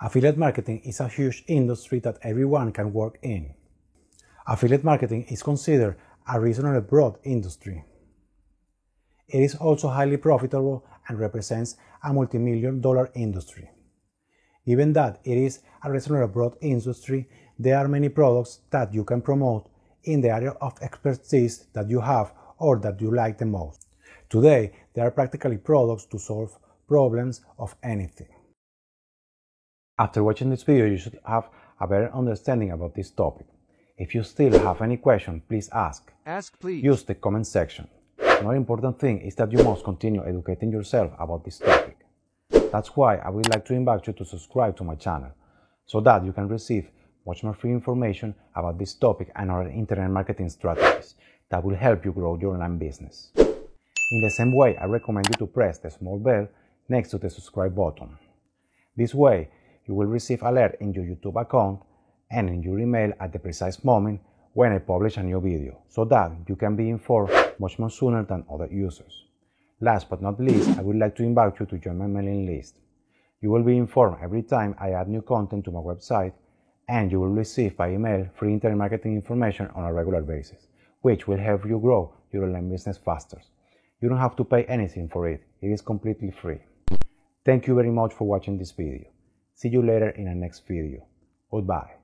Affiliate marketing is a huge industry that everyone can work in. Affiliate marketing is considered a reasonably broad industry. It is also highly profitable and represents a multi-million-dollar industry. Given that it is a reasonably broad industry, there are many products that you can promote in the area of expertise that you have or that you like the most. Today, there are practically products to solve problems of anything. After watching this video, you should have a better understanding about this topic. If you still have any question, please ask. Ask, please. Use the comment section. Another important thing is that you must continue educating yourself about this topic. That's why I would like to invite you to subscribe to my channel, so that you can receive much more free information about this topic and other internet marketing strategies that will help you grow your online business. In the same way, I recommend you to press the small bell next to the subscribe button. This way, you will receive alert in your YouTube account and in your email at the precise moment when I publish a new video, so that you can be informed much more sooner than other users. Last but not least, I would like to invite you to join my mailing list. You will be informed every time I add new content to my website, and you will receive by email free internet marketing information on a regular basis, which will help you grow your online business faster. You don't have to pay anything for it. It is completely free. Thank you very much for watching this video. See you later in the next video. Goodbye.